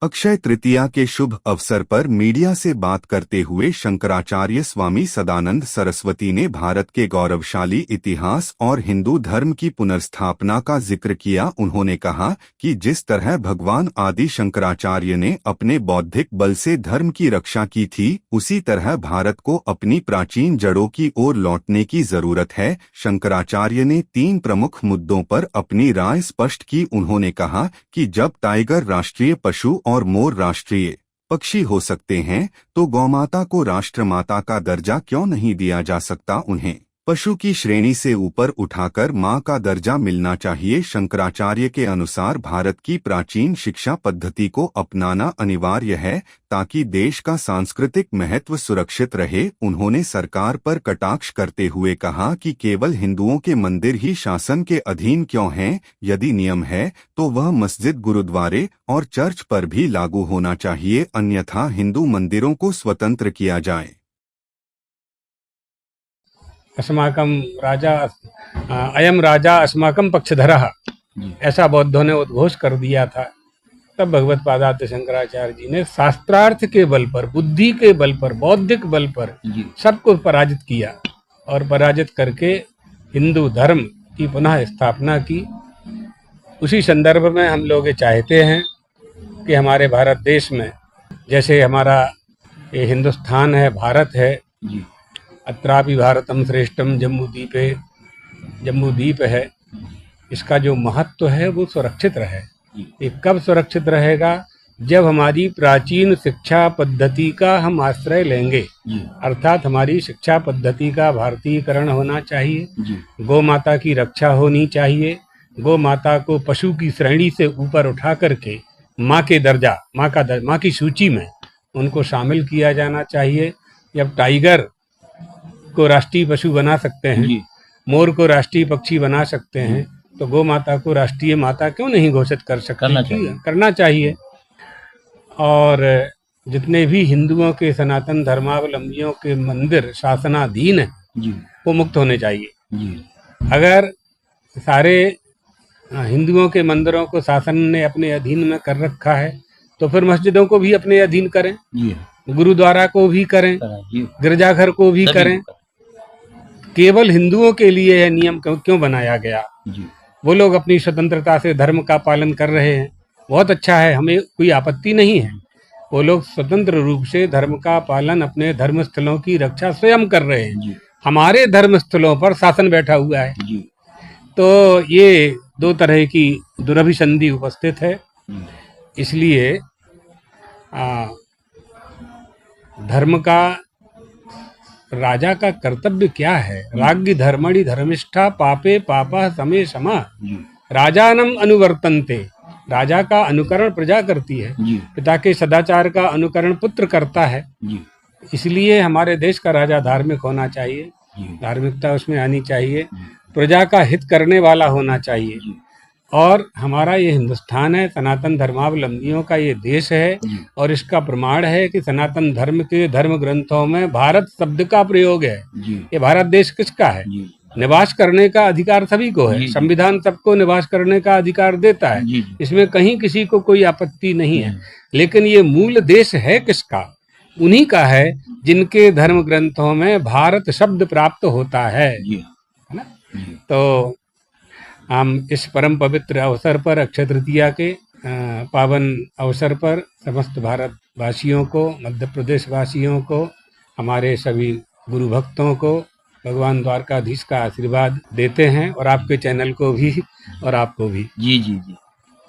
अक्षय तृतीया के शुभ अवसर पर मीडिया से बात करते हुए शंकराचार्य स्वामी सदानंद सरस्वती ने भारत के गौरवशाली इतिहास और हिंदू धर्म की पुनर्स्थापना का जिक्र किया। उन्होंने कहा कि जिस तरह भगवान आदि शंकराचार्य ने अपने बौद्धिक बल से धर्म की रक्षा की थी, उसी तरह भारत को अपनी प्राचीन जड़ों की ओर लौटने की जरूरत है। शंकराचार्य ने 3 प्रमुख मुद्दों पर अपनी राय स्पष्ट की। उन्होंने कहा कि जब टाइगर राष्ट्रीय पशु और मोर राष्ट्रीय पक्षी हो सकते हैं, तो गौमाता को राष्ट्रमाता का दर्जा क्यों नहीं दिया जा सकता। उन्हें पशु की श्रेणी से ऊपर उठाकर मां का दर्जा मिलना चाहिए। शंकराचार्य के अनुसार भारत की प्राचीन शिक्षा पद्धति को अपनाना अनिवार्य है ताकि देश का सांस्कृतिक महत्व सुरक्षित रहे। उन्होंने सरकार पर कटाक्ष करते हुए कहा कि केवल हिंदुओं के मंदिर ही शासन के अधीन क्यों हैं। यदि नियम है तो वह मस्जिद, गुरुद्वारे और चर्च पर भी लागू होना चाहिए, अन्यथा हिंदू मंदिरों को स्वतंत्र किया जाए। अस्माकं राजा अयम राजा अस्माकं पक्षधरः, ऐसा बौद्धों ने उद्घोष कर दिया था। तब भगवत पादात्य शंकराचार्य जी ने शास्त्रार्थ के बल पर, बुद्धि के बल पर, बौद्धिक बल पर सबको पराजित किया और पराजित करके हिंदू धर्म की पुनः स्थापना की। उसी संदर्भ में हम लोग ये चाहते हैं कि हमारे भारत देश में, जैसे हमारा ये हिंदुस्तान है, भारत है, अत्रापि भारतम श्रेष्ठम जम्बूद्वीप है, इसका जो महत्व है वो सुरक्षित रहे। ये कब सुरक्षित रहेगा? जब हमारी प्राचीन शिक्षा पद्धति का हम आश्रय लेंगे, अर्थात हमारी शिक्षा पद्धति का भारतीयकरण होना चाहिए। गौ माता की रक्षा होनी चाहिए। गौ माता को पशु की श्रेणी से ऊपर उठा करके माँ के दर्जा, माँ की सूची में उनको शामिल किया जाना चाहिए। जब टाइगर को राष्ट्रीय पशु बना सकते हैं, मोर को राष्ट्रीय पक्षी बना सकते हैं, तो गौ माता को राष्ट्रीय माता क्यों नहीं घोषित कर सकते? करना चाहिए। और जितने भी हिंदुओं के सनातन धर्मावलंबियों के मंदिर शासनाधीन है वो मुक्त होने चाहिए। अगर सारे हिंदुओं के मंदिरों को शासन ने अपने अधीन में कर रखा है तो फिर मस्जिदों को भी अपने अधीन करें, गुरुद्वारा को भी करें, गिरजाघर को भी करें। केवल हिंदुओं के लिए यह नियम क्यों बनाया गया? वो लोग अपनी स्वतंत्रता से धर्म का पालन कर रहे हैं, बहुत अच्छा है, हमें कोई आपत्ति नहीं है। वो लोग स्वतंत्र रूप से धर्म का पालन, अपने धर्म स्थलों की रक्षा स्वयं कर रहे हैं। हमारे धर्म स्थलों पर शासन बैठा हुआ है। तो ये 2 तरह की दुरभिसंधि उपस्थित है। इसलिए धर्म का, राजा का कर्तव्य क्या है? राज्ञ धर्मणि धर्मिष्ठा पापे पापः समे समा, राजानम अनुवर्तन्ते। राजा का अनुकरण प्रजा करती है, पिता के सदाचार का अनुकरण पुत्र करता है। इसलिए हमारे देश का राजा धार्मिक होना चाहिए, धार्मिकता उसमें आनी चाहिए, प्रजा का हित करने वाला होना चाहिए। और हमारा ये हिंदुस्तान है, सनातन धर्मावलंबियों का ये देश है, और इसका प्रमाण है कि सनातन धर्म के धर्म ग्रंथों में भारत शब्द का प्रयोग है। ये भारत देश किसका है? निवास करने का अधिकार सभी को है। संविधान सबको निवास करने का अधिकार देता है, इसमें कहीं किसी को कोई आपत्ति नहीं है। लेकिन ये मूल देश है किसका? उन्हीं का है जिनके धर्म ग्रंथों में भारत शब्द प्राप्त होता है ना? तो हम इस परम पवित्र अवसर पर, अक्षय तृतीया के पावन अवसर पर समस्त भारतवासियों को, मध्य प्रदेश वासियों को, हमारे सभी गुरु भक्तों को भगवान द्वारकाधीश का आशीर्वाद देते हैं, और आपके चैनल को भी और आपको भी। जी।